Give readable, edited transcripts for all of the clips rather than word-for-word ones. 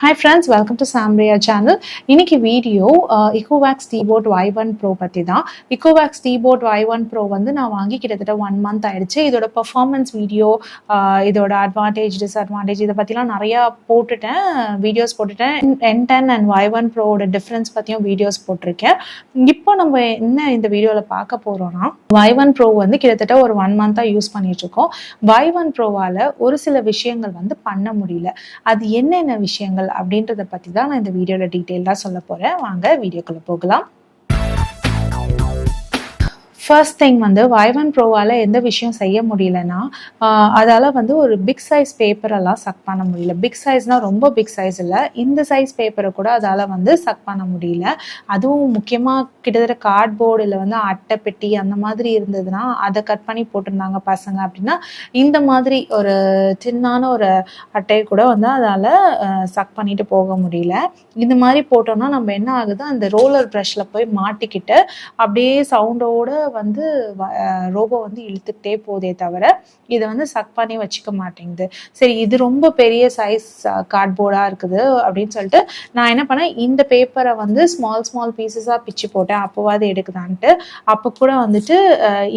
Hi friends, welcome to Samria channel. இன்னைக்கு video Ecovax T-Boat Y1 Pro பத்தி தான். Ecovax T-Boat Y1 Pro வந்து நான் வாங்கி கிட்டத்தட்ட 1 month ஆயிடுச்சு. இதோட பெர்ஃபார்மன்ஸ் வீடியோ, இதோட அட்வான்டேஜ் டிஸ்அட்வான்டேஜ் இதை பற்றிலாம் நிறையா போட்டுட்டேன், வீடியோஸ் போட்டுட்டேன். N10 அண்ட் Y1 Proவோட டிஃப்ரென்ஸ் பற்றியும் வீடியோஸ் போட்டிருக்கேன். இப்போ நம்ம என்ன இந்த வீடியோவில் பார்க்க போகிறோம்னா, Y1 Pro வந்து கிட்டத்தட்ட ஒரு 1 month யூஸ் பண்ணிட்டு இருக்கோம். Y1 Proவால் ஒரு சில விஷயங்கள் வந்து பண்ண முடியல. அது என்னென்ன விஷயங்கள் அப்படின்றத பத்தி தான் நான் இந்த வீடியோல டீடைலா சொல்ல போறேன். வாங்க வீடியோக்குள்ள போகலாம். ஃபர்ஸ்ட் திங் வந்து Y1 Proவால் எந்த விஷயம் செய்ய முடியலன்னா, அதால் வந்து ஒரு பிக் சைஸ் பேப்பரெல்லாம் சக் பண்ண முடியல. பிக் சைஸ்னால் ரொம்ப பிக் சைஸ் இல்லை, இந்த சைஸ் பேப்பரை கூட அதால் வந்து சக் பண்ண முடியல. அதுவும் முக்கியமாக கிட்டத்தட்ட கார்ட்போர்டு இல்லை வந்து அட்டை பெட்டி அந்த மாதிரி இருந்ததுன்னா அதை கட் பண்ணி போட்டிருந்தாங்க பசங்க அப்படின்னா, இந்த மாதிரி ஒரு சின்னான ஒரு அட்டையை கூட வந்து அதால் சக் பண்ணிட்டு போக முடியல. இந்த மாதிரி போட்டோம்னா நம்ம என்ன ஆகுது, அந்த ரோலர் ப்ரஷ்ல போய் மாட்டிக்கிட்டு அப்படியே சவுண்டோட வந்து ரோபோ வந்து இழுத்துக்கிட்டே போதே தவிர இதை வந்து சக் பண்ணி வச்சுக்க மாட்டேங்குது. சரி, இது ரொம்ப பெரிய சைஸ் கார்ட்போர்டா இருக்குது அப்படின்னு சொல்லிட்டு நான் என்ன பண்ணேன், இந்த பேப்பரை வந்து ஸ்மால் பீசஸா பிச்சு போட்டேன், அப்போவாது எடுக்குதான்ட்டு. அப்போ கூட வந்துட்டு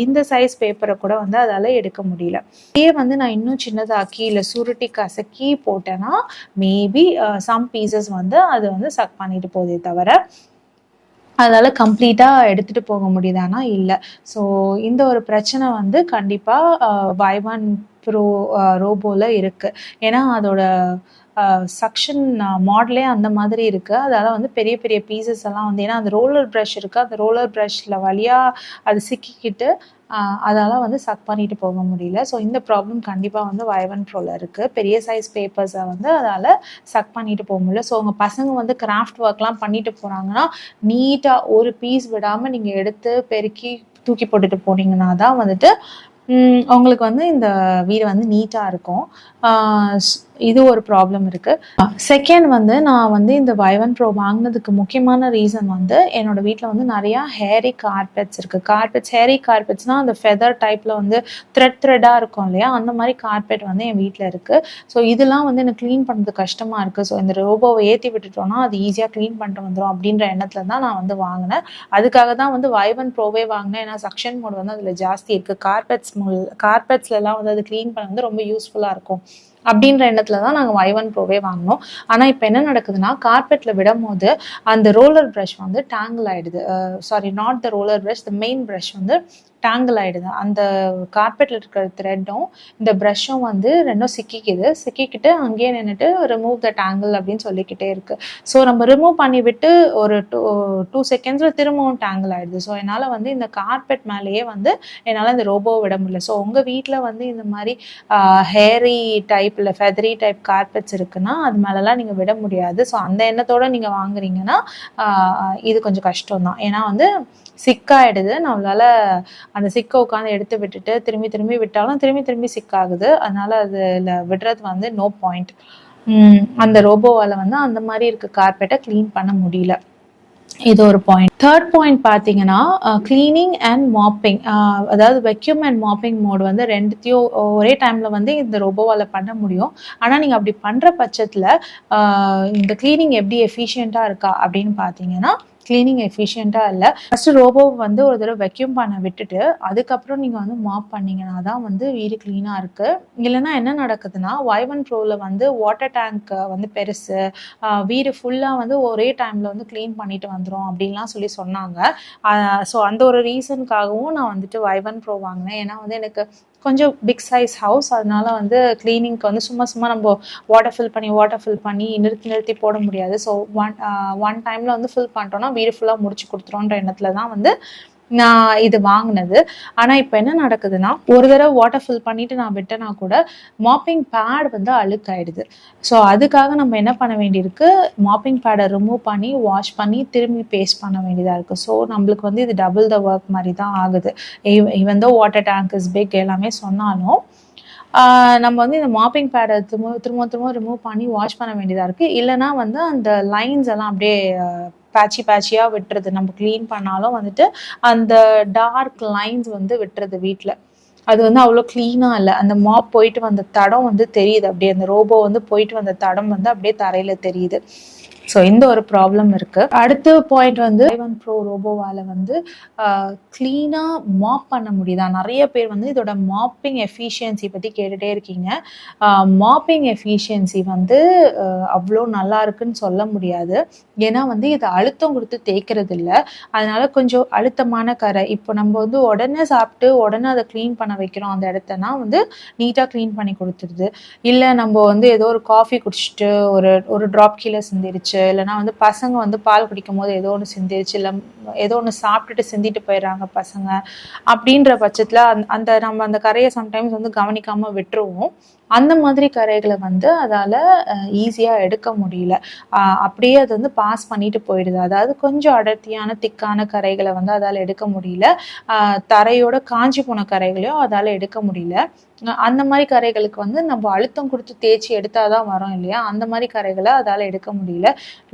இந்த சைஸ் பேப்பரை கூட வந்து அதால எடுக்க முடியல. இதே வந்து நான் இன்னும் சின்னதாக்கி இல்லை சுருட்டி கசக்கி போட்டேன்னா மேபி சம் பீசஸ் வந்து அது வந்து சக் பண்ணிட்டு போதே தவிர அதால் கம்ப்ளீட்டாக எடுத்துகிட்டு போக முடியுதானா இல்லை. ஸோ இந்த ஒரு பிரச்சனை வந்து கண்டிப்பாக Y1 Pro ரோபோவில் இருக்குது. ஏன்னா அதோட சக்ஷன் மாடலே அந்த மாதிரி இருக்குது. அதால் வந்து பெரிய பெரிய பீசஸ் எல்லாம் வந்து, ஏன்னா அந்த ரோலர் ப்ரஷ் இருக்குது, அந்த ரோலர் ப்ரஷ்ல வழியாக அது சிக்கிக்கிட்டு அதால் வந்து சக் பண்ணிட்டு போக முடியல. ஸோ இந்த ப்ராப்ளம் கண்டிப்பாக வந்து Y1 Proவில் இருக்குது. பெரிய சைஸ் பேப்பர்ஸை வந்து அதால் சக் பண்ணிட்டு போக முடியல. ஸோ உங்கள் பசங்க வந்து கிராஃப்ட் ஒர்க்லாம் பண்ணிட்டு போகிறாங்கன்னா நீட்டாக ஒரு பீஸ் விடாமல் நீங்கள் எடுத்து பெருக்கி தூக்கி போட்டுட்டு போனீங்கன்னா தான் வந்துட்டு உங்களுக்கு வந்து இந்த வீடு வந்து நீட்டாக இருக்கும். இது ஒரு ப்ராப்ளம் இருக்குது. செகண்ட் வந்து நான் வந்து இந்த Y1 Pro வாங்கினதுக்கு முக்கியமான ரீசன் வந்து, என்னோட வீட்டில் வந்து நிறையா ஹேரி கார்பெட்ஸ் இருக்குது. ஹேரி கார்பெட்ஸ்னால் அந்த ஃபெதர் டைப்பில் வந்து த்ரெட்டாக இருக்கும் இல்லையா, அந்த மாதிரி கார்பெட் வந்து என் வீட்டில் இருக்குது. ஸோ இதெல்லாம் வந்து எனக்கு க்ளீன் பண்ணுறது கஷ்டமாக இருக்குது. ஸோ இந்த ரோபோவை ஏற்றி விட்டுட்டோன்னா அது ஈஸியாக க்ளீன் பண்ணிட்டு வந்துடும் அப்படின்ற எண்ணத்தில் தான் நான் வந்து வாங்கினேன். அதுக்காக தான் வந்து Y1 Proவே வாங்கினேன். ஏன்னா சக்ஷன் மோட் வந்து அதில் ஜாஸ்தி இருக்குது. கார்பெட்ஸ்லாம் வந்து அது க்ளீன் பண்ண வந்து ரொம்ப யூஸ்ஃபுல்லாக இருக்கும் அப்படின்ற எண்ணத்துல தான் நாங்கள் Y1 Proவே வாங்கினோம். ஆனால் இப்போ என்ன நடக்குதுன்னா, கார்பெட்டில் விடும் போது அந்த ரோலர் ப்ரஷ் வந்து டேங்கிள் ஆகிடுது. Sorry, not the roller brush, the main brush வந்து டேங்கிள் ஆகிடுது. அந்த கார்பெட்டில் இருக்கிற த்ரெட்டும் இந்த ப்ரஷ்ஷும் வந்து ரெண்டும் சிக்கிக்கிட்டு அங்கேயே நின்றுட்டு ரிமூவ் த டேங்கிள் அப்படின்னு சொல்லிக்கிட்டே இருக்குது. ஸோ நம்ம ரிமூவ் பண்ணி விட்டு ஒரு டூ செகண்ட்ஸில் திரும்பவும் டேங்கிள் ஆகிடுது. ஸோ என்னால் வந்து இந்த கார்பெட் மேலேயே வந்து என்னால் இந்த ரோபோவை விட முடியல. ஸோ உங்கள் வீட்டில் வந்து இந்த மாதிரி ஹேரி டைப் இல்லை ஃபெதரி டைப் கார்பெட்ஸ் இருக்குன்னா அது மேலெலாம் நீங்கள் விட முடியாது. ஸோ அந்த எண்ணத்தோடு நீங்கள் வாங்குறீங்கன்னா இது கொஞ்சம் கஷ்டம் தான். ஏன்னா வந்து சிக்காயிடுது. நம்மளால அந்த சிக்கை உட்காந்து எடுத்து விட்டுட்டு திரும்பி விட்டாலும் திரும்பி சிக்காகுது. அதனால அதுல விடுறது வந்து நோ பாயிண்ட். அந்த ரோபோவால வந்து அந்த மாதிரி இருக்க கார்பெட்டை கிளீன் பண்ண முடியல. இது ஒரு பாயிண்ட். தேர்ட் பாயிண்ட் பார்த்தீங்கன்னா, கிளீனிங் அண்ட் மாப்பிங், அதாவது வெக்யூம் அண்ட் மாப்பிங் மோட் வந்து ரெண்டுத்தையும் ஒரே டைம்ல வந்து இந்த ரோபோவால் பண்ண முடியும். ஆனால் நீங்கள் அப்படி பண்ணுற பட்சத்தில் இந்த கிளீனிங் எப்படி எஃபிஷியண்ட்டாக இருக்கா அப்படின்னு பார்த்தீங்கன்னா, கிளீனிங் எஃபிஷியண்ட்டாக இல்லை. ஃபஸ்ட்டு ரோபோ வந்து ஒரு தடவை வெக்யூம் பண்ண விட்டுட்டு அதுக்கப்புறம் நீங்கள் வந்து மாப் பண்ணிங்கன்னா தான் வந்து வீடு க்ளீனாக இருக்குது. இல்லைன்னா என்ன நடக்குதுன்னா, Y1 Proவில் வந்து வாட்டர் டேங்க் வந்து பெருசு, வீடு ஃபுல்லாக வந்து ஒரே டைமில் வந்து க்ளீன் பண்ணிட்டு வந்துடும் அப்படின்லாம் சொன்னாங்க. ஸோ அந்த ஒரு ரீசனுக்காகவும் நான் வந்துட்டு Y1 Pro வாங்கினேன். ஏன்னா வந்து எனக்கு கொஞ்சம் பிக் சைஸ் ஹவுஸ், அதனால வந்து கிளீனிங்க்கு வந்து சும்மா நம்ம வாட்டர் ஃபில் பண்ணி நிறுத்தி போட முடியாது. ஸோ ஒன் டைமில் வந்து ஃபில் பண்ணிட்டோன்னா வீடு ஃபுல்லாக முடிச்சு கொடுத்துருவோன்ற எண்ணத்தில் தான் வந்து நான் இது வாங்கினது. ஆனால் இப்போ என்ன நடக்குதுன்னா, ஒரு தடவை வாட்டர் ஃபில் பண்ணிட்டு நான் விட்டேன்னா கூட மாப்பிங் பேட் வந்து அழுக்காயிடுது. ஸோ அதுக்காக நம்ம என்ன பண்ண வேண்டியிருக்கு, மாப்பிங் பேடை ரிமூவ் பண்ணி வாஷ் பண்ணி திரும்பி பேஸ்ட் பண்ண வேண்டியதாக இருக்குது. ஸோ நம்மளுக்கு வந்து இது டபுள் த ஒர்க் மாதிரி தான் ஆகுது. Even though water tank is big எல்லாமே சொன்னாலும் நம்ம வந்து இந்த மாப்பிங் பேடை திரும்ப ரிமூவ் பண்ணி வாஷ் பண்ண வேண்டியதாக இருக்குது. இல்லைனா வந்து அந்த லைன்ஸ் எல்லாம் அப்படியே பேட்சியாக விட்டுறது. நம்ம க்ளீன் பண்ணாலும் வந்துட்டு அந்த டார்க் லைன்ஸ் வந்து விட்டுறது வீட்டில். அது வந்து அவ்வளோ க்ளீனாக இல்லை. அந்த மாப் போயிட்டு வந்த தடம் வந்து தெரியுது, அப்படியே அந்த ரோபோ வந்து போயிட்டு வந்த தடம் வந்து அப்படியே தரையில் தெரியுது. ஸோ இந்த ஒரு ப்ராப்ளம் இருக்கு. அடுத்த பாயிண்ட் வந்து Y1 Pro ரோபோவால வந்து கிளீனாக மாப் பண்ண முடியுதா? நிறைய பேர் வந்து இதோட மாப்பிங் எஃபிஷியன்சி பற்றி கேட்டுகிட்டே இருக்கீங்க. மாப்பிங் எஃபிஷியன்சி வந்து அவ்வளோ நல்லா இருக்குன்னு சொல்ல முடியாது. ஏன்னா வந்து இதை அழுத்தம் கொடுத்து தேய்க்கிறது இல்லை. அதனால கொஞ்சம் அழுத்தமான கரை, இப்போ நம்ம வந்து உடனே சாப்பிட்டு உடனே அதை க்ளீன் பண்ண வைக்கிறோம் அந்த இடத்தனா வந்து நீட்டாக க்ளீன் பண்ணி கொடுத்துருது. இல்லை நம்ம வந்து ஏதோ ஒரு காஃபி குடிச்சிட்டு ஒரு ட்ராப் கீழே சிந்திருச்சு, இல்லைனா வந்து பசங்க வந்து பால் குடிக்கும் போது ஏதோ ஒன்று சிந்திருச்சு, இல்லை ஏதோ ஒன்று சாப்பிட்டுட்டு சிந்திட்டு போயிடுறாங்க பசங்க, அப்படின்ற பட்சத்தில் நம்ம அந்த கரையை சம்டைம்ஸ் வந்து கவனிக்காமல் விட்டுருவோம். அந்த மாதிரி கரைகளை வந்து அதால் ஈஸியாக எடுக்க முடியல. அப்படியே அது வந்து பாஸ் பண்ணிட்டு போயிடுது. அதாவது கொஞ்சம் அடர்த்தியான திக்கான கரைகளை வந்து அதால் எடுக்க முடியல. தரையோட காஞ்சி போன கரைகளையும் அதால் எடுக்க முடியல. அந்த மாதிரி கரைகளுக்கு வந்து நம்ம அழுத்தம் கொடுத்து தேய்ச்சி எடுத்தாதான் வரும் இல்லையா, அந்த மாதிரி கரைகளை அதால் எடுக்க முடியல.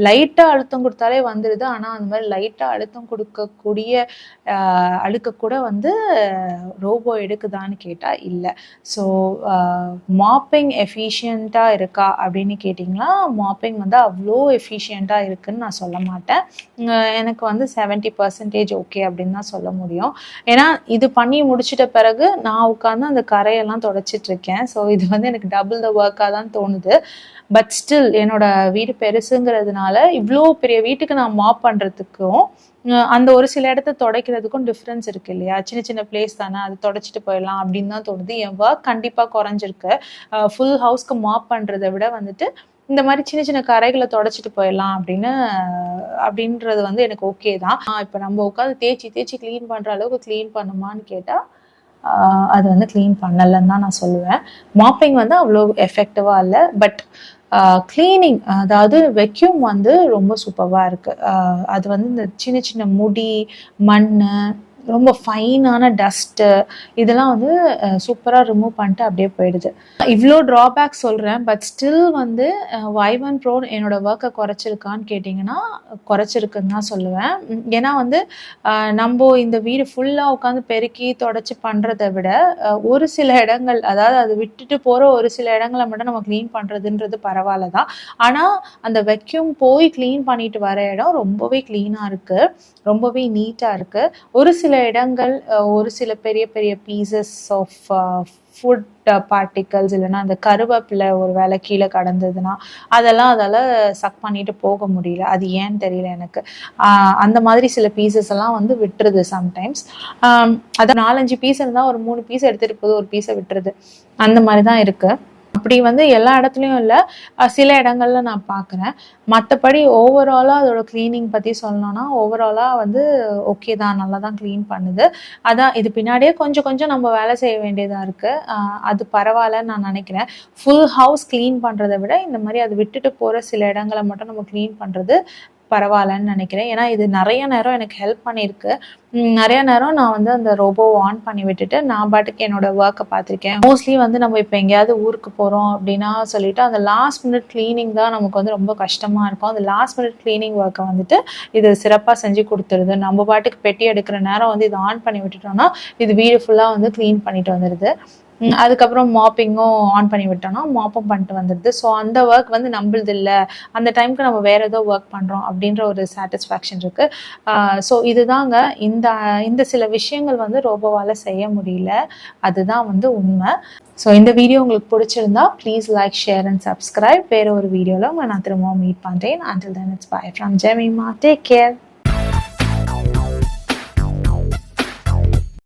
லைட்டாக அழுத்தம் கொடுத்தாலே வந்துடுது. ஆனால் அந்த மாதிரி லைட்டாக அழுத்தம் கொடுக்கக்கூடிய அழுக்க கூட வந்து ரோபோ எடுக்குதான்னு கேட்டால் இல்லை. ஸோ மாப்பிங் எஃபிஷியண்ட்டாக இருக்கா அப்படின்னு கேட்டிங்களா, மாப்பிங் வந்து அவ்வளோ எஃபிஷியண்ட்டாக இருக்குதுன்னு நான் சொல்ல மாட்டேன். எனக்கு வந்து 70% ஓகே அப்படின்னு தான் சொல்ல முடியும். ஏன்னா இது பண்ணி முடிச்சிட்ட பிறகு நான் உட்காந்து அந்த கரையெல்லாம் தொடச்சிட்டு இருக்கேன். ஸோ இது வந்து எனக்கு டபுள் த ஒர்க்காக தான் தோணுது. பட் ஸ்டில் என்னோட வீடு பெருசுங்கிறதுனால இவ்வளோ பெரிய வீட்டுக்கு நான் மாப் பண்ணுறதுக்கும் அந்த ஒரு சில இடத்த துடைக்கிறதுக்கும் டிஃப்ரென்ஸ் இருக்கு இல்லையா. சின்ன சின்ன பிளேஸ் தானே, அது தொடச்சிட்டு போயிடலாம் அப்படின்னு தான் தோணுது. என் ஒர்க் கண்டிப்பாக குறைஞ்சிருக்கு. ஃபுல் ஹவுஸ்க்கு மாப் பண்ணுறதை விட வந்துட்டு இந்த மாதிரி சின்ன சின்ன கரைகளை தொடச்சிட்டு போயிடலாம் அப்படின்றது வந்து எனக்கு ஓகே தான். இப்போ நம்ம உட்காந்து தேய்ச்சி க்ளீன் பண்ணுற அளவுக்கு க்ளீன் பண்ணுமான்னு கேட்டால் அது வந்து க்ளீன் பண்ணலைன்னு தான் நான் சொல்லுவேன். மாப்பிங் வந்து அவ்வளோ எஃபெக்டிவாக இல்லை. பட் கிளீனிங், அதாவது வெக்யூம் வந்து ரொம்ப சூப்பராக இருக்குது. அது வந்து இந்த சின்ன சின்ன முடி, மண், ரொம்ப ஃபைனான டஸ்ட்டு இதெல்லாம் வந்து சூப்பராக ரிமூவ் பண்ணிட்டு அப்படியே போயிடுது. இவ்வளோ ட்ராபேக் சொல்கிறேன். பட் ஸ்டில் வந்து Y1 Pro என்னோட ஒர்க்கை குறைச்சிருக்கான்னு கேட்டிங்கன்னா குறைச்சிருக்குன்னு தான் சொல்லுவேன். ஏன்னா வந்து நம்ம இந்த வீடு ஃபுல்லாக உட்காந்து பெருக்கி தொடச்சி பண்ணுறதை விட ஒரு சில இடங்கள், அதாவது அது விட்டுட்டு போகிற ஒரு சில இடங்களை மட்டும் நம்ம க்ளீன் பண்ணுறதுன்றது பரவாயில்ல தான். ஆனால் அந்த வெக்யூம் போய் க்ளீன் பண்ணிட்டு வர இடம் ரொம்பவே க்ளீனாக இருக்குது, ரொம்பவே நீட்டாக இருக்குது. ஒரு சில இடங்கள், ஒரு சில பெரிய பெரிய பீசஸ் ஆஃப் ஃபுட் பார்ட்டிகல்ஸ், இல்லைன்னா அந்த கருவேப்பிலை ஒரு வேளை கீழே கடந்ததுன்னா அதெல்லாம் அதால் சக் பண்ணிட்டு போக முடியல. அது ஏன்னு தெரியல எனக்கு. அந்த மாதிரி சில பீசஸ் எல்லாம் வந்து விட்டுருது சம்டைம்ஸ். அதை 4-5 பீஸ் இருந்தால் ஒரு 3 பீஸ் எடுத்துகிட்டு போகுது, ஒரு பீஸை விட்டுருது. அந்த மாதிரி தான் இருக்குது. அப்படி வந்து எல்லா இடத்துலையும் இல்லை, சில இடங்கள்ல நான் பார்க்குறேன். மற்றபடி ஓவராலாக அதோட க்ளீனிங் பற்றி சொல்லணும்னா ஓவராலாக வந்து ஓகே தான், நல்லா தான் க்ளீன் பண்ணுது. அதான் இது பின்னாடியே கொஞ்சம் கொஞ்சம் நம்ம வேலை செய்ய வேண்டியதாக இருக்குது. அது பரவாயில்லன்னு நான் நினைக்கிறேன். ஃபுல் ஹவுஸ் க்ளீன் பண்ணுறதை விட இந்த மாதிரி அது விட்டுட்டு போகிற சில இடங்களை மட்டும் நம்ம க்ளீன் பண்ணுறது பரவாயில்லன்னு நினைக்கிறேன். ஏன்னா இது நிறைய நேரம் எனக்கு ஹெல்ப் பண்ணியிருக்கு. நிறைய நேரம் நான் வந்து அந்த ரோபோவை ஆன் பண்ணி விட்டுட்டு நான் பாட்டுக்கு என்னோட ஒர்க்கை பார்த்துருக்கேன். மோஸ்ட்லி வந்து நம்ம இப்போ எங்கேயாவது ஊருக்கு போகிறோம் அப்படின்னா சொல்லிட்டு அந்த லாஸ்ட் மினிட் க்ளீனிங் தான் நமக்கு வந்து ரொம்ப கஷ்டமாக இருக்கும். அந்த லாஸ்ட் மினிட் க்ளீனிங் ஒர்க்கை வந்துட்டு இது சிறப்பாக செஞ்சு கொடுத்துருது. நம்ம பாட்டுக்கு பெட்டி எடுக்கிற நேரம் வந்து இதை ஆன் பண்ணி விட்டுட்டோம்னா இது வீடு ஃபுல்லாக வந்து க்ளீன் பண்ணிட்டு வந்துடுது. அதுக்கப்புறம் மாப்பிங்கும் ஆன் பண்ணி விட்டோம்னா மாப்பும் பண்ணிட்டு வந்துடுது. ஸோ அந்த ஒர்க் வந்து நம்மளது இல்லை, அந்த டைமுக்கு நம்ம வேறு ஏதோ ஒர்க் பண்ணுறோம் அப்படின்ற ஒரு சாட்டிஸ்ஃபேக்ஷன் இருக்குது. ஸோ இதுதாங்க, இந்த சில விஷயங்கள் வந்து ரோபோவால் செய்ய முடியல, அதுதான் வந்து உண்மை. ஸோ இந்த வீடியோ உங்களுக்கு பிடிச்சிருந்தா please like, share and subscribe. வேறு ஒரு வீடியோவில் உங்களை நான் திரும்பவும் மீட் பண்ணுறேன். Until then, it's bye from Jemima. Take care.